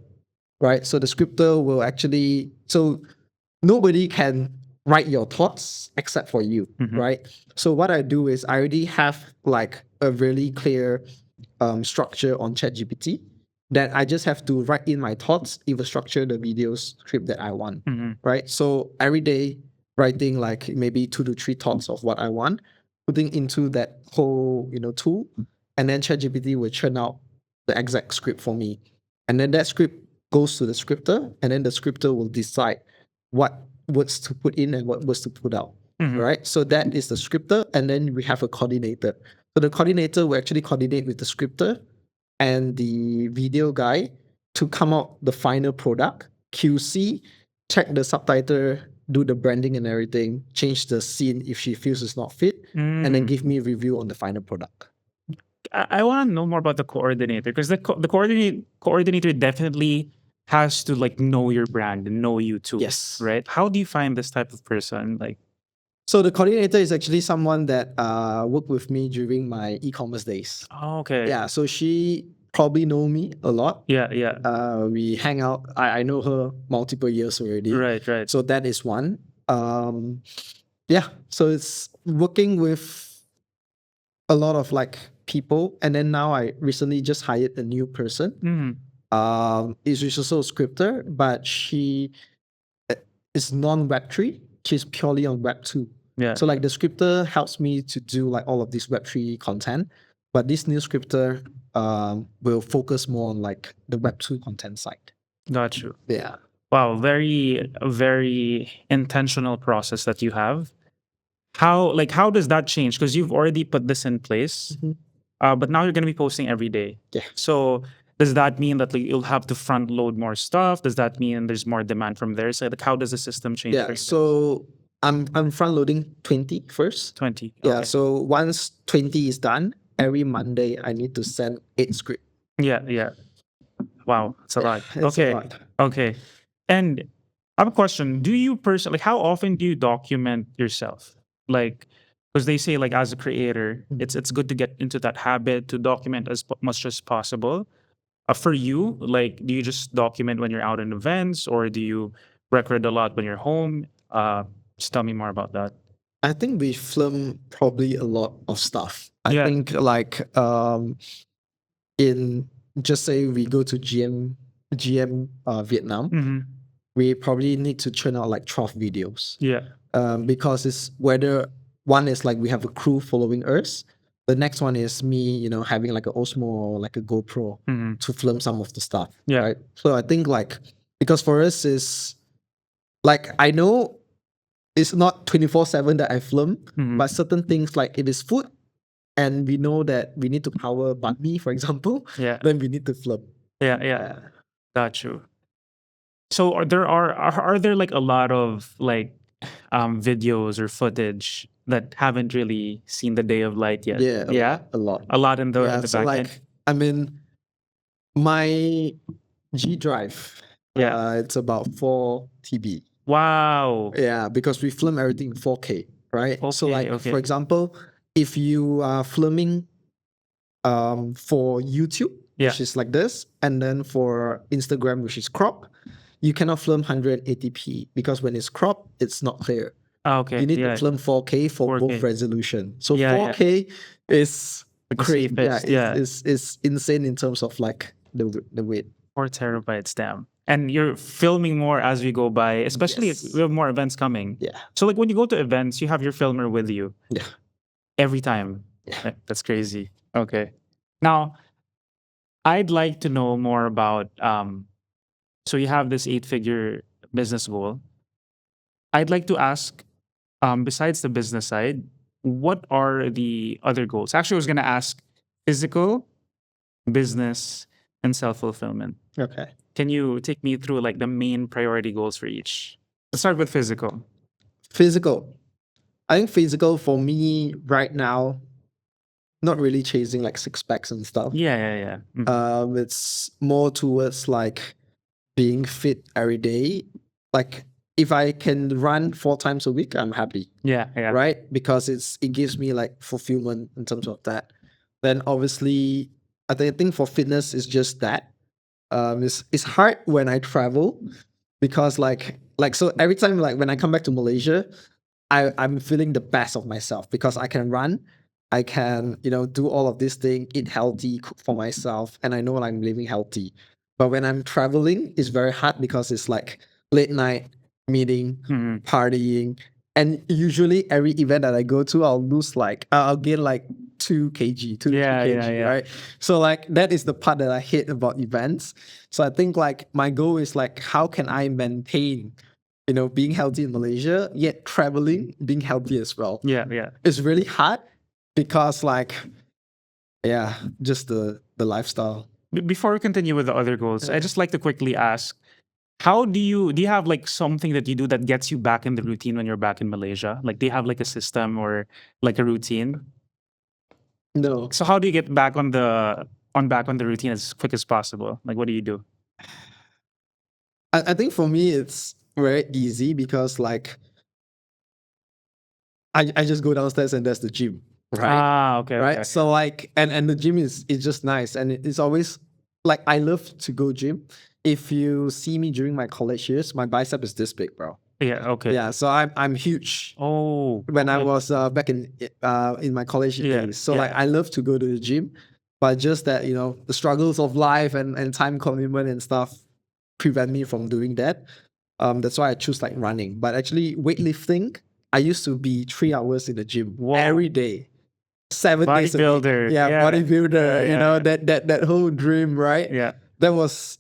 B: right? So the scripter will actually, so nobody can write your thoughts except for you, right? So what I do is I already have like a really clear structure on ChatGPT that I just have to write in my thoughts. It will structure the video script that I want, right? So every day writing like maybe 2 to 3 thoughts of what I want, putting into that whole tool, and then ChatGPT will churn out the exact script for me, and then that script goes to the scripter, and then the scripter will decide what words to put in and what words to put out. Right? So that is the scripter, and then we have a coordinator. So the coordinator will actually coordinate with the scripter and the video guy to come out the final product, QC, check the subtitle, do the branding and everything, change the scene if she feels it's not fit, and then give me a review on the final product.
A: I want to know more about the coordinator, because the coordinator definitely has to like know your brand and know you too.
B: Yes.
A: Right. How do you find this type of person? Like,
B: So the coordinator is actually someone that worked with me during my e-commerce days.
A: oh, okay.
B: Yeah, so she probably know me a lot.
A: Yeah. Yeah.
B: We hang out. I know her multiple years already.
A: Right. Right.
B: So that is one. Yeah, so it's working with a lot of like people, and then now I recently just hired a new person. She's also a scripter, but she is non-Web3. She's purely on Web2.
A: Yeah.
B: So like the scripter helps me to do like all of this Web3 content, but this new scripter will focus more on like the Web2 content side.
A: Got you.
B: Yeah.
A: Wow, very intentional process that you have. How does that change? Because you've already put this in place, but now you're going to be posting every day.
B: Yeah.
A: So does that mean that like, you'll have to front load more stuff? Does that mean there's more demand from their side? Like, how does the system change?
B: Yeah. So I'm front loading 20 first.
A: 20.
B: Yeah.
A: Okay.
B: So once 20 is done, every Monday I need to send 8 script.
A: Yeah. Yeah. Wow, it's a lot.
B: It's
A: Okay.
B: a lot.
A: Okay. And I have a question. Do you personally, like, how often do you document yourself? Like, because they say, like, as a creator, it's good to get into that habit to document as much as possible. For you, like, do you just document when you're out in events, or do you record a lot when you're home? Just tell me more about that.
B: I think we film probably a lot of stuff. I
A: Yeah.
B: think like in just say we go to GM Vietnam, we probably need to churn out like 12 videos.
A: Yeah.
B: Because it's whether one is like we have a crew following us, The next one is me, having like a Osmo or like a GoPro to film some of the stuff.
A: Yeah.
B: Right. So I think like, because for us is like, I know it's not 24/7 that I film, but certain things like it is food and we know that we need to power banh mi, for example,
A: Yeah.
B: then we need to film.
A: Yeah. Got you. So are there like a lot of like videos or footage that haven't really seen the day of light yet?
B: Yeah,
A: Yeah.
B: a lot.
A: A lot in
B: Yeah,
A: the
B: so
A: back
B: like,
A: end.
B: I mean, my G drive,
A: Yeah.
B: it's about 4 TB.
A: Wow.
B: Yeah, because we film everything in 4K, right? So
A: Okay.
B: like, for
A: Okay.
B: example, if you are filming for YouTube,
A: Yeah.
B: which is like this, and then for Instagram, which is crop, you cannot film 180p because when it's cropped, it's not clear.
A: Okay.
B: You need to
A: Yeah.
B: film 4K for both
A: 4K.
B: resolution. So
A: Yeah.
B: 4K is
A: Like the
B: crazy. Yeah,
A: safest. Yeah.
B: it's insane in terms of like the weight.
A: 4 terabytes, damn. And you're filming more as we go by, especially if
B: Yes.
A: we have more events coming.
B: Yeah.
A: So like when you go to events, you have your filmer with you
B: Yeah.
A: every time.
B: Yeah.
A: That's crazy. Okay. Now, I'd like to know more about so you have this 8-figure business goal. I'd like to ask, besides the business side, what are the other goals? Actually, I was gonna ask physical, business, and self-fulfillment.
B: Okay.
A: Can you take me through like the main priority goals for each? Let's start with physical.
B: Physical. I think physical for me right now, not really chasing like six packs and stuff.
A: Yeah.
B: It's more towards like being fit every day. Like if I can run 4 times a week, I'm happy.
A: Yeah.
B: Right? Because it gives me like fulfillment in terms of that. Then obviously, I think for fitness is just that. It's hard when I travel because like so every time like when I come back to Malaysia, I'm feeling the best of myself because I can run, I can do all of this thing, eat healthy, cook for myself, and I know I'm living healthy. But when I'm traveling, it's very hard because it's like late night meeting, partying, and usually every event that I go to, I'll gain like 2 kg, 3 kg,
A: Yeah.
B: right? So like that is the part that I hate about events. So I think like my goal is like how can I maintain being healthy in Malaysia, yet traveling, being healthy as well.
A: Yeah.
B: It's really hard because just the lifestyle.
A: Before we continue with the other goals, I just like to quickly ask, how do you have like something that you do that gets you back in the routine when you're back in Malaysia? Like do you have like a system or like a routine?
B: No.
A: So how do you get back on the routine as quick as possible? Like what do you do?
B: I think for me it's very easy because like I just go downstairs and there's the gym, right?
A: Ah, okay.
B: Right. So like and the gym is just nice and it's always like I love to go gym. If you see me during my college years, my bicep is this big, bro.
A: Yeah, okay.
B: Yeah, so I'm huge
A: Oh,
B: when I
A: okay.
B: was back in my college
A: Yeah,
B: days. So
A: yeah.
B: like I love to go to the gym, but just that the struggles of life and time commitment and stuff prevent me from doing that. That's why I choose like running. But actually weightlifting, I used to be 3 hours in the gym
A: Whoa.
B: every day, 7 days a week.
A: Bodybuilder.
B: Yeah,
A: Yeah.
B: bodybuilder.
A: Yeah.
B: That whole dream, right?
A: Yeah.
B: That was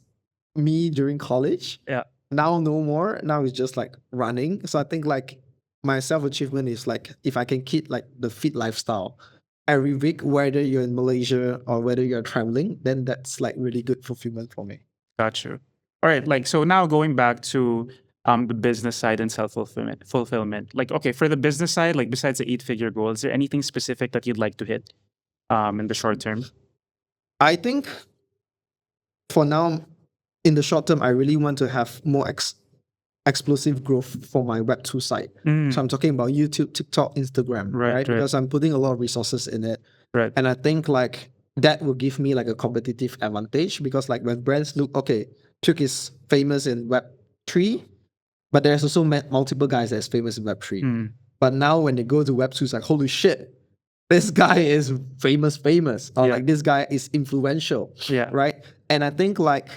B: me during college.
A: Yeah.
B: Now no more. Now it's just like running. So I think like my self achievement is like if I can keep like the fit lifestyle every week, whether you're in Malaysia or whether you're traveling, then that's like really good fulfillment for me.
A: Got you. All right, like so now going back to the business side and fulfillment. Like okay, for the business side, like besides the 8-figure goal, is there anything specific that you'd like to hit in the short term?
B: I think for now, in the short term, I really want to have more explosive growth for my Web2 site. So I'm talking about YouTube, TikTok, Instagram, right? Because I'm putting a lot of resources in it.
A: Right.
B: And I think like that will give me like a competitive advantage because like when brands look, okay, Puk is famous in Web3, but there's also multiple guys that's famous in Web3. But now when they go to Web2, it's like, holy shit, this guy is famous, or like this guy is influential, right? And I think like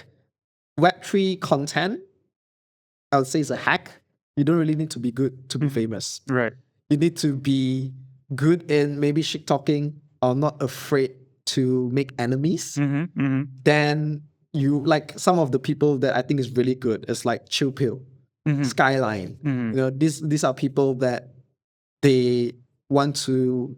B: Web3 content, I would say is a hack. You don't really need to be good to be famous.
A: Right.
B: You need to be good in maybe shit talking, are not afraid to make enemies,
A: Mm-hmm.
B: then you like some of the people that I think is really good. It's like Chill Pill,
A: Mm-hmm.
B: Skyline.
A: Mm-hmm.
B: You know, these are people that they want to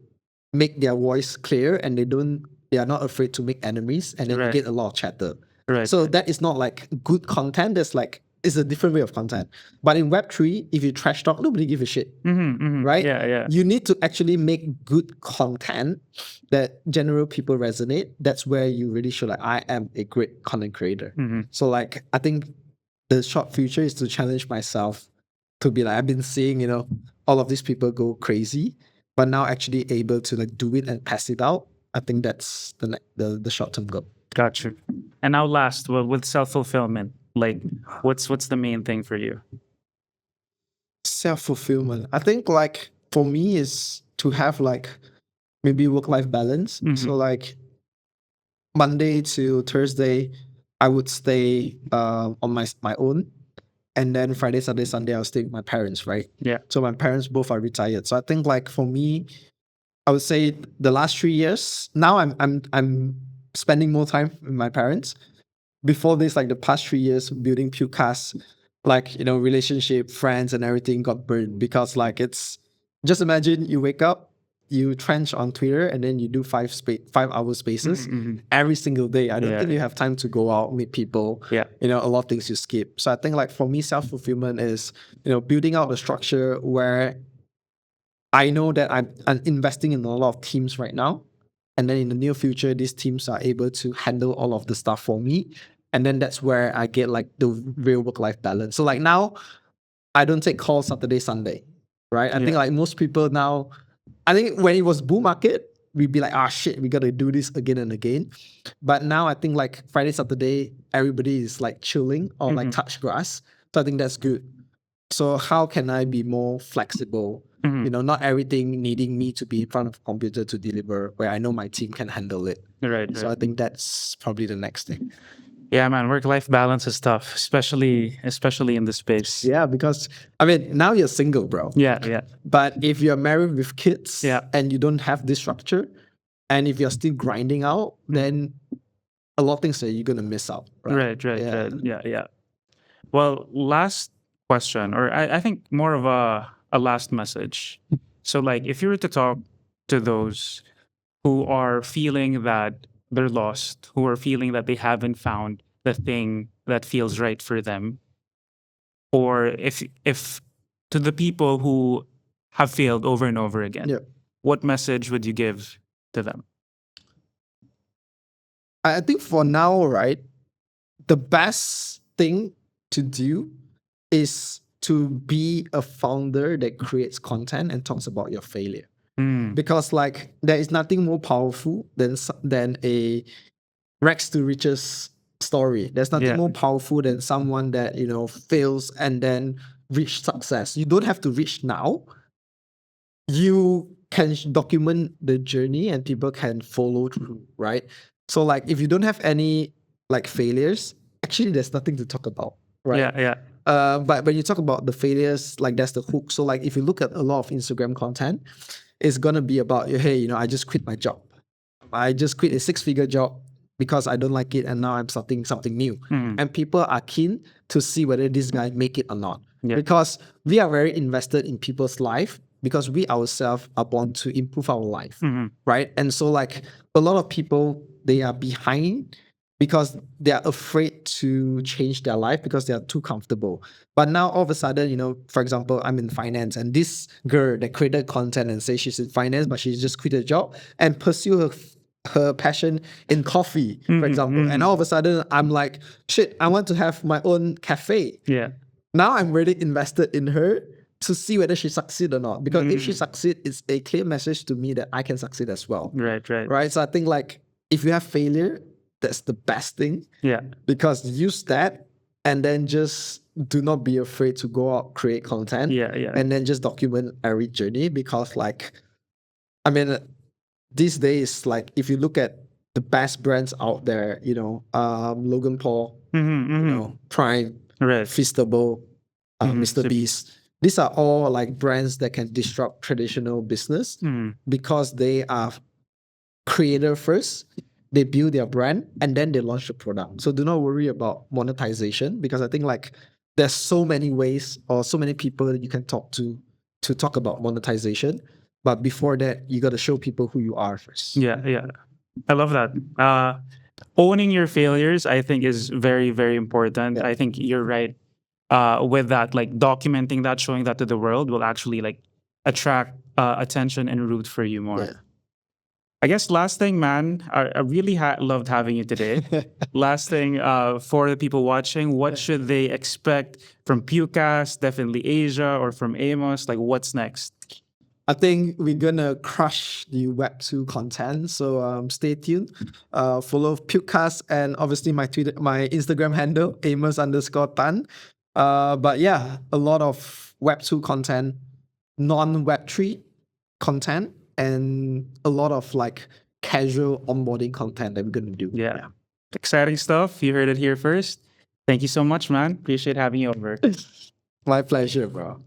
B: make their voice clear and they are not afraid to make enemies, and then you
A: Right.
B: get a lot of chatter.
A: Right.
B: So that is not like good content. That's like it's a different way of content. But in Web3, if you trash talk, nobody give a shit.
A: Mm-hmm. Mm-hmm.
B: Right?
A: Yeah.
B: You need to actually make good content that general people resonate. That's where you really show like I am a great content creator.
A: Mm-hmm.
B: So like I think the short future is to challenge myself to be like I've been seeing, you know, all of these people go crazy, but now actually able to like do it and pass it out. I think that's the short term goal.
A: Got you. And now last, well, with self-fulfillment, like what's the main thing for you?
B: Self fulfillment. I think like for me is to have like maybe work life balance. So like Monday to Thursday, I would stay on my own, and then Friday, Saturday, Sunday, I'll stay with my parents. Right.
A: Yeah.
B: So my parents both are retired. So I think like for me, I would say the last 3 years now I'm spending more time with my parents. Before this, like the past 3 years, building Pukas, like you know, relationship, friends, and everything got burned because like it's just imagine you wake up, you trench on Twitter, and then you do 5 hour spaces every single day. I don't think you have time to go out, meet people.
A: Yeah.
B: You know, a lot of things you skip. So I think like for me, self fulfillment is you know building out a structure where I know that I'm investing in a lot of teams right now. And then in the near future, these teams are able to handle all of the stuff for me. And then that's where I get like the real work life balance. So like now, I don't take calls Saturday, Sunday, right? I think like most people now, I think when it was bull market, we'd be like, ah, shit, we got to do this again and again. But now I think like Friday, Saturday, everybody is like chilling or like touch grass. So I think that's good. So how can I be more flexible? You know, not everything needing me to be in front of a computer to deliver where I know my team can handle it.
A: Right.
B: So I think that's probably the next thing.
A: Yeah, man, work-life balance is tough, especially in this space.
B: Yeah, because I mean, now you're single, bro.
A: Yeah.
B: But if you're married with kids
A: Yeah.
B: and you don't have this structure, and if you're still grinding out, then a lot of things that you're gonna miss out. Right.
A: Right. Yeah. Well, last question, or I think more of a last message. So, like, if you were to talk to those who are feeling that they're lost, who are feeling that they haven't found the thing that feels right for them, or if to the people who have failed over and over again,
B: Yeah.
A: what message would you give to them?
B: I think for now, right, the best thing to do is to be a founder that creates content and talks about your failure. Because like there is nothing more powerful than a rags to riches story. There's nothing more powerful than someone that you know fails and then reach success. You don't have to reach now. You can document the journey and people can follow through, right? So like if you don't have any like failures, actually there's nothing to talk about, right?
A: Yeah.
B: But when you talk about the failures, like that's the hook. So like if you look at a lot of Instagram content, it's gonna be about hey, you know, I just quit my job. I just quit a 6-figure job because I don't like it, and now I'm starting something new. And people are keen to see whether this guy make it or not, because we are very invested in people's life because we ourselves are born to improve our life, right? And so like a lot of people they are behind because they are afraid to change their life because they are too comfortable. But now all of a sudden, you know, for example, I'm in finance and this girl that created content and says she's in finance, but she just quit her job and pursue her passion in coffee, for example. And all of a sudden I'm like, shit, I want to have my own cafe.
A: Yeah.
B: Now I'm really invested in her to see whether she succeed or not. Because if she succeed, it's a clear message to me that I can succeed as well. Right. So I think like if you have failure, that's the best thing.
A: Yeah.
B: Because use that and then just do not be afraid to go out, create content.
A: Yeah.
B: And then just document every journey. Because like, I mean, these days, like if you look at the best brands out there, you know, Logan Paul, you know, Prime, Feastable, Mr. Beast. These are all like brands that can disrupt traditional business because they are creator first, they build their brand, and then they launch the product. So do not worry about monetization, because I think like there's so many ways or so many people that you can talk to talk about monetization. But before that, you got to show people who you are first.
A: Yeah, yeah. I love that. Owning your failures, I think, is very, very important.
B: Yeah.
A: I think you're right with that. Like documenting that, showing that to the world will actually like attract attention and root for you more.
B: Yeah.
A: I guess last thing, man, I really loved having you today. Last thing for the people watching, what should they expect from Pucast, definitely Asia, or from Amos? Like, what's next?
B: I think we're gonna crush the Web2 content. So stay tuned. Follow Pukecast and obviously my Instagram handle, Amos_Tan. But yeah, a lot of Web2 content, non-Web3 content, and a lot of like casual onboarding content that we're gonna do.
A: Yeah. Exciting stuff. You heard it here first. Thank you so much, man. Appreciate having you over.
B: My pleasure, bro.